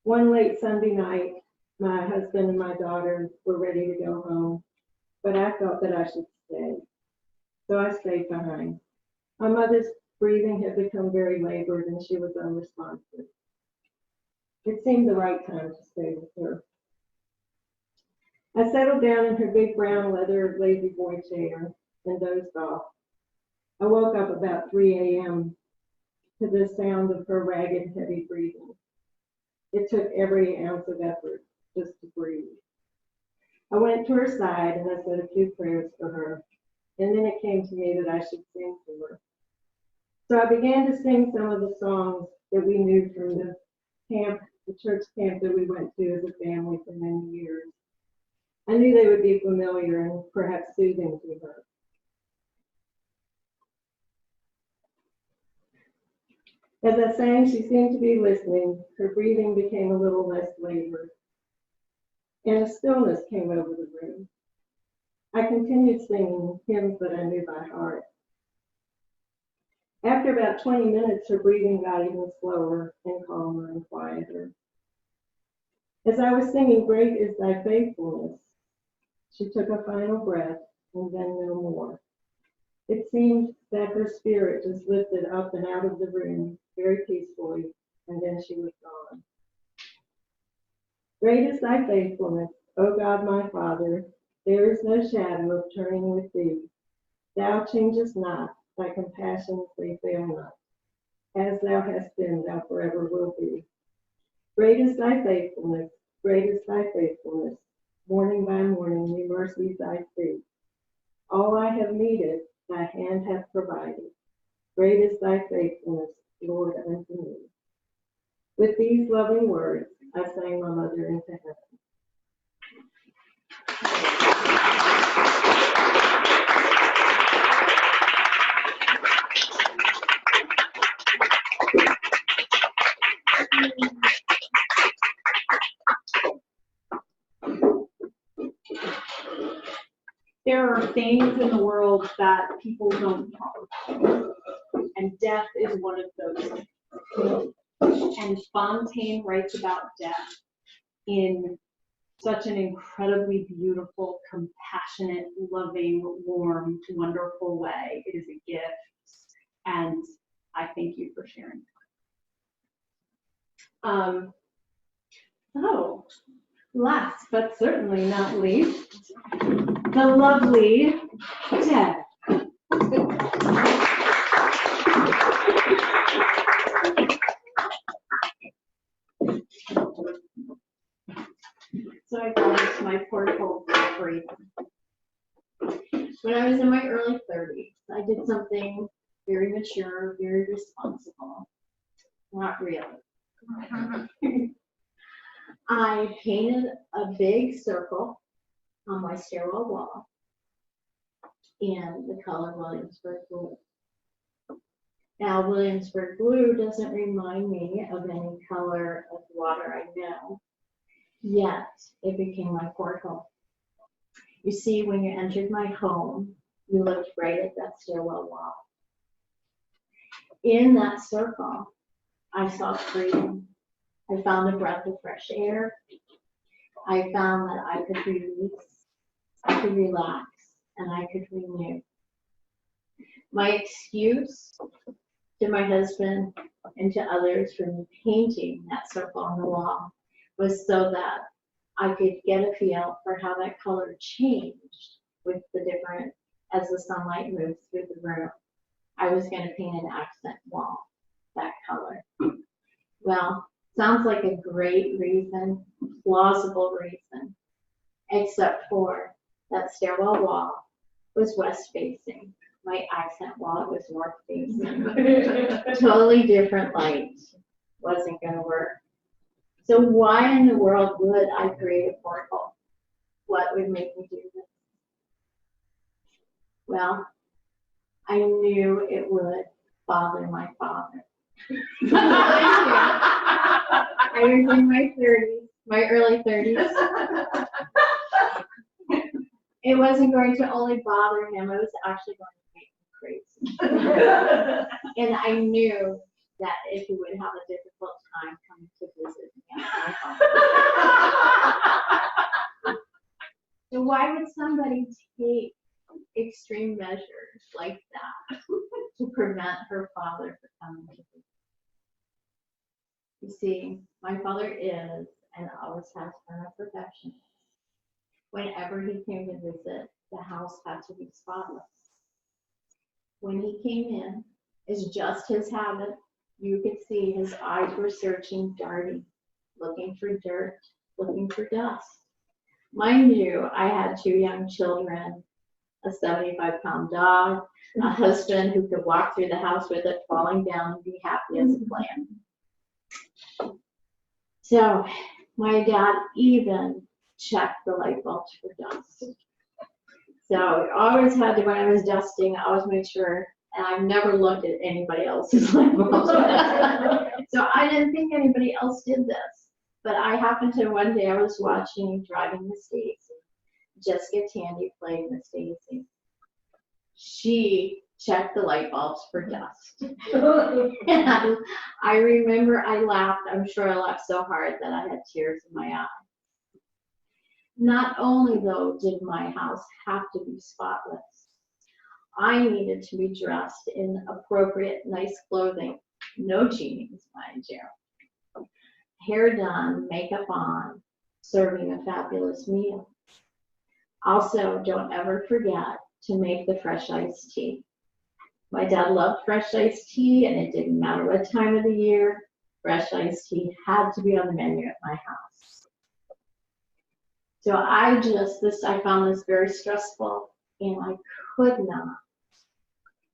One late Sunday night, my husband and my daughter were ready to go home, but I felt that I should stay. So I stayed behind. My mother's breathing had become very labored and she was unresponsive. It seemed the right time to stay with her. I settled down in her big brown leather lazy boy chair and dozed off. I woke up about 3 a.m. to the sound of her ragged, heavy breathing. It took every ounce of effort just to breathe. I went to her side and I said a few prayers for her, and then it came to me that I should sing to her. So I began to sing some of the songs that we knew from the camp, the church camp that we went to as a family for many years. I knew they would be familiar and perhaps soothing to her. As I sang, she seemed to be listening. Her breathing became a little less labored, and a stillness came over the room. I continued singing hymns that I knew by heart. After about 20 minutes, her breathing got even slower and calmer and quieter. As I was singing, "Great is thy faithfulness," she took a final breath and then no more. It seemed that her spirit just lifted up and out of the room very peacefully, and then she was gone. Great is thy faithfulness, O God my Father. There is no shadow of turning with thee. Thou changest not, thy compassions they fail not. as thou hast been, thou forever will be. Great is thy faithfulness, great is thy faithfulness. Morning by morning, new mercies I see. All I have needed, thy hand hath provided. Great is thy faithfulness, Lord, unto me. With these loving words, I sang my mother into heaven. There are things in the world that people don't talk about, and death is one of those. And Fontaine writes about death in such an incredibly beautiful, compassionate, loving, warm, wonderful way. It is a gift, and I thank you for sharing. So, last but certainly not least, the lovely Deb. So I got into my portal for a reason. When I was in my early 30s, I did something very mature, very responsible. Not really. I painted a big circle on my stairwell wall in the color Williamsburg blue. Now, Williamsburg blue doesn't remind me of any color of water I know, yet it became my portal. You see, when you entered my home, you looked right at that stairwell wall. In that circle, I saw freedom. I found a breath of fresh air. I found that I could release, I could relax, and I could renew. My excuse to my husband and to others for me painting that circle on the wall was so that I could get a feel for how that color changed with the different, as the sunlight moves through the room. I was going to paint an accent wall, that color. Well, sounds like a great reason, plausible reason, except for that stairwell wall was west facing. My accent wall was north facing. Totally different light. Wasn't going to work. So why in the world would I create a portal? What would make me do this? Well, I knew it would bother my father. I was in my 30s, my early 30s. It wasn't going to only bother him, it was actually going to make him crazy. And I knew that if he would have a difficult time coming to visit me at my home. So why would somebody take extreme measures like that to prevent her father from coming to visit? You see, my father is and always has been a perfectionist. Whenever he came to visit, the house had to be spotless. When he came in, it's just his habit. You could see his eyes were searching, darting, looking for dirt, looking for dust. Mind you, I had 2 young children, a 75-pound dog, a husband who could walk through the house with it falling down and be happy as a clam. So my dad even checked the light bulbs for dust. So I always had to, when I was dusting, I always made sure, and I've never looked at anybody else's light bulbs. So I didn't think anybody else did this. But I happened to, one day I was watching Driving Miss Daisy. Jessica Tandy playing Miss Daisy. She checked the light bulbs for dust. And I remember I laughed. I'm sure I laughed so hard that I had tears in my eyes. Not only, though, did my house have to be spotless, I needed to be dressed in appropriate, nice clothing. No jeans, mind you. Hair done, makeup on, serving a fabulous meal. Also, don't ever forget to make the fresh iced tea. My dad loved fresh iced tea, and it didn't matter what time of the year, fresh iced tea had to be on the menu at my house. So I found this very stressful, and I could not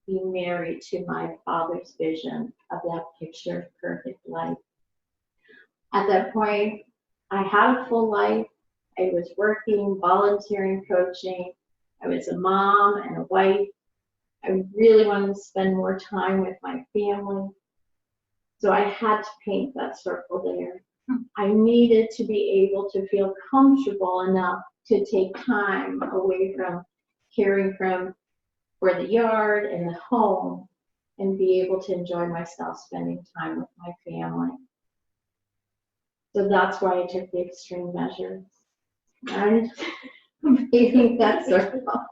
be married to my father's vision of that picture perfect life. At that point, I had a full life. I was working, volunteering, coaching. I was a mom and a wife. I really wanted to spend more time with my family. So I had to paint that circle there. I needed to be able to feel comfortable enough to take time away from caring for the yard and the home and be able to enjoy myself spending time with my family. So that's why I took the extreme measures. And painting that circle.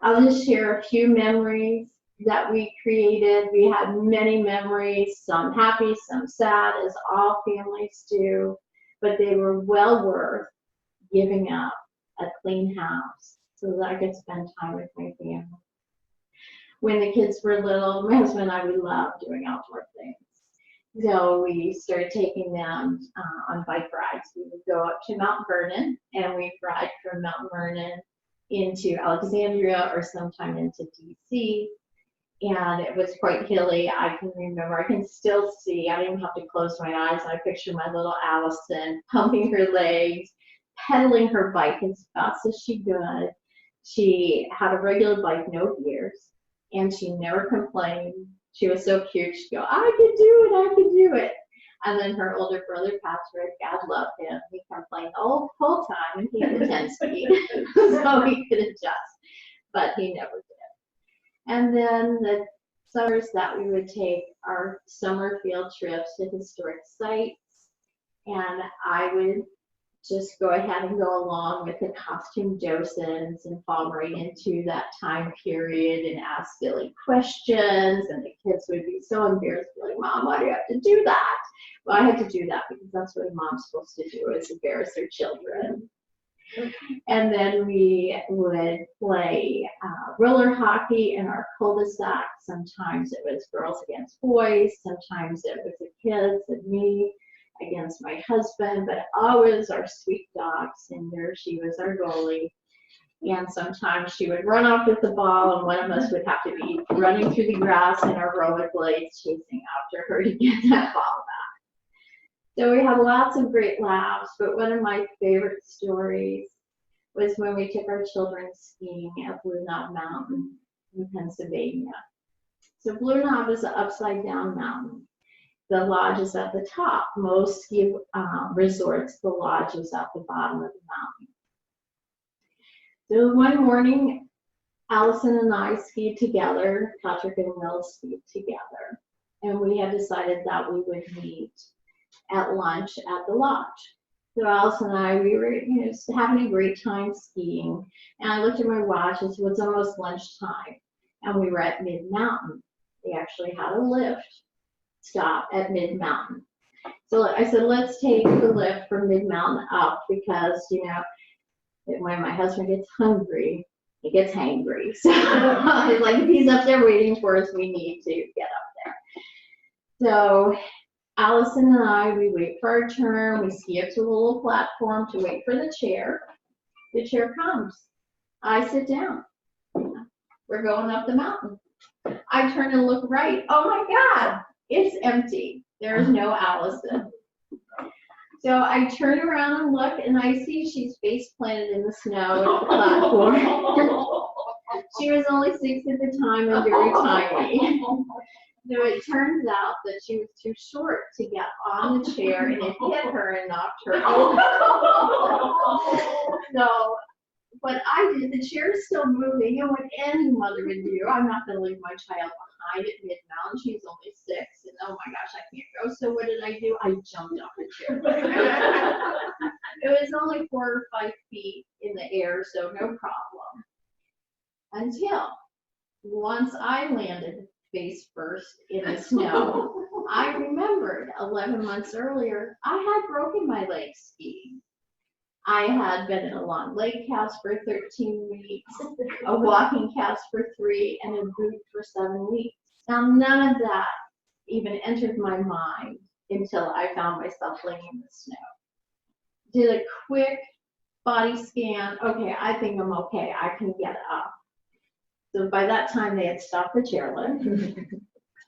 I'll just share a few memories that we created. We had many memories, some happy, some sad, as all families do, but they were well worth giving up a clean house so that I could spend time with my family. When the kids were little, my husband and I, we loved doing outdoor things. So we started taking them on bike rides. We would go up to Mount Vernon, and we'd ride from Mount Vernon into Alexandria or sometime into DC. And it was quite hilly. I can remember, I can still see, I didn't have to close my eyes. I picture my little Allison pumping her legs, pedaling her bike as fast as she could. She had a regular bike, no gears, and she never complained. She was so cute. She'd go, I can do it, I can do it. And then her older brother, Patrick, God love him, he complained the whole time, and he had a 10-speed, so he could adjust, but he never did. And then the summers that we would take our summer field trips to historic sites, and I would just go ahead and go along with the costume docents and fall right into that time period and ask silly questions, and the kids would be so embarrassed, like, Mom, why do you have to do that? Well, I had to do that because that's what a mom's supposed to do, is embarrass her children. And then we would play roller hockey in our cul-de-sac. Sometimes it was girls against boys, sometimes it was the kids and me against my husband, but always our sweet dog, Cinder. She was our goalie. And sometimes she would run off with the ball, and one of us would have to be running through the grass in our rollerblades, chasing after her to get that ball back. So we had lots of great laughs, but one of my favorite stories was when we took our children skiing at Blue Knob Mountain in Pennsylvania. So Blue Knob is an upside down mountain. The lodge is at the top. Most ski resorts, the lodge is at the bottom of the mountain. So one morning, Allison and I skied together. Patrick and Will skied together. And we had decided that we would meet at lunch at the lodge. So Allison and I, we were having a great time skiing. And I looked at my watch, it was almost lunchtime. And we were at Mid-Mountain. They actually had a lift stop at Mid-Mountain. So I said, let's take the lift from Mid-Mountain up, because, when my husband gets hungry, he gets hangry. So it's like, if he's up there waiting for us, we need to get up there. So Allison and I, we wait for our turn. We ski up to the little platform to wait for the chair. The chair comes. I sit down. We're going up the mountain. I turn and look right. Oh my God, it's empty. There's no Allison. So I turn around and look, and I see she's face planted in the snow at the platform. She was only 6 at the time and very tiny. So it turns out that she was too short to get on the chair, and it hit her and knocked her over. So what I did, the chair is still moving, and what any mother would do, I'm not going to leave my child behind at Mid-Mountain. She's only 6, and oh my gosh, I can't go. So what did I do? I jumped off the chair. It was only 4 or 5 feet in the air, so no problem. Until once I landed face first in the snow, I remembered 11 months earlier, I had broken my leg skiing. I had been in a long leg cast for 13 weeks, a walking cast for 3, and a boot for 7 weeks. Now, none of that even entered my mind until I found myself laying in the snow. Did a quick body scan. Okay, I think I'm okay. I can get up. So by that time, they had stopped the chairlift.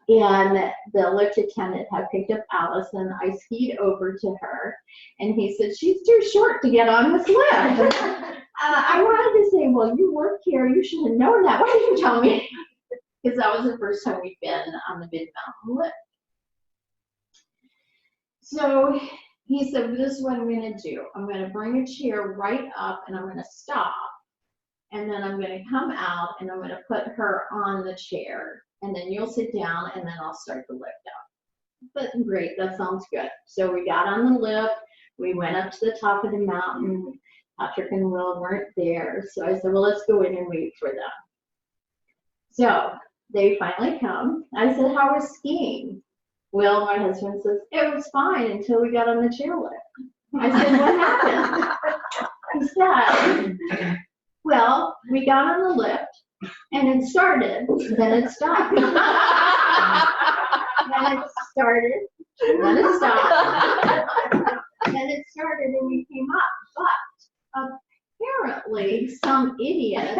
And the lift attendant had picked up Alice, and I skied over to her, and he said, she's too short to get on this lift. I wanted to say, well, you work here, you should have known that. Why didn't you tell me? Because that was the first time we'd been on the mid-mountain lift. So he said, this is what I'm going to do. I'm going to bring a chair right up, and I'm going to stop, and then I'm going to come out, and I'm going to put her on the chair. And then you'll sit down, and then I'll start the lift up. But great, that sounds good. So we got on the lift, we went up to the top of the mountain. Patrick and Will weren't there. So I said, well, let's go in and wait for them. So they finally come. I said, how was skiing? Will, my husband, says, it was fine until we got on the chairlift. I said, what happened? He said, well, we got on the lift, and it started, then it stopped. Then it started, then it stopped. Then it started, and we came up. But apparently, some idiots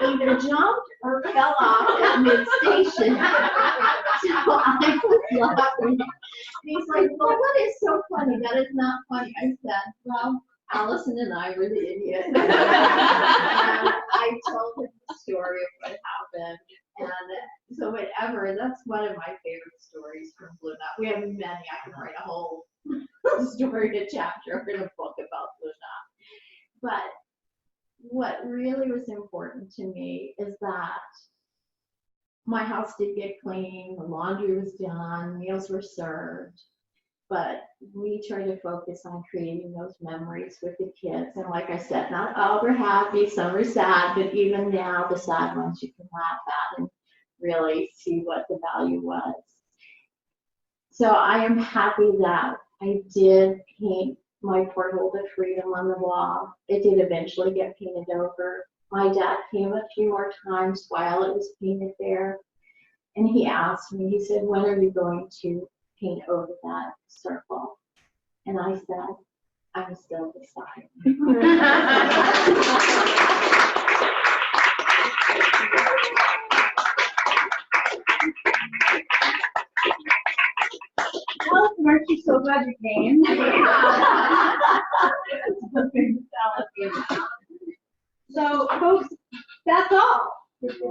either jumped or fell off at mid-station. So I was laughing. He's like, well, what is so funny? That is not funny. I said, well, Allison and I were the idiots. And I told him the story of what happened. And so whatever, that's one of my favorite stories from Blue Knot. We have many. I can write a whole story, a chapter in a book about Blue Knot. But what really was important to me is that my house did get clean, the laundry was done, meals were served. But we try to focus on creating those memories with the kids. And like I said, not all were happy, some were sad, but even now, the sad ones you can laugh at and really see what the value was. So I am happy that I did paint my portal to freedom on the wall. It did eventually get painted over. My dad came a few more times while it was painted there. And he asked me, he said, when are you going to paint over that circle? And I said, I'm still deciding. Well, aren't you so glad you came? So, folks, that's all. This is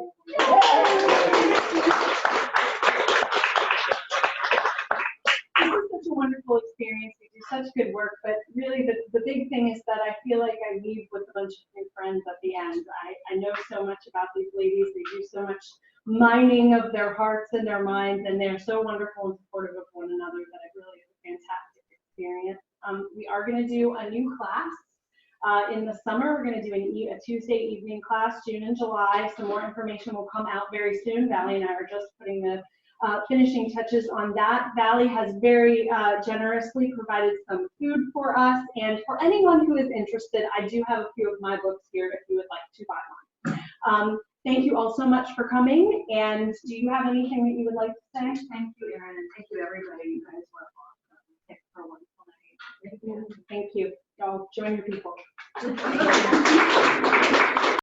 such a wonderful experience. We do such good work, but really the big thing is that I feel like I leave with a bunch of new friends at the end. I know so much about these ladies. They do so much mining of their hearts and their minds, and they're so wonderful and supportive of one another that it really is a fantastic experience. We are going to do a new class. In the summer, we're going to do a Tuesday evening class, June and July. Some more information will come out very soon. Valley and I are just putting the finishing touches on that. Valley has very generously provided some food for us, and for anyone who is interested, I do have a few of my books here if you would like to buy one. Thank you all so much for coming, and do you have anything that you would like to say? Thank you, Erin, and thank you, everybody. You guys were awesome. Thanks for a wonderful night. Thank you. Y'all join your people.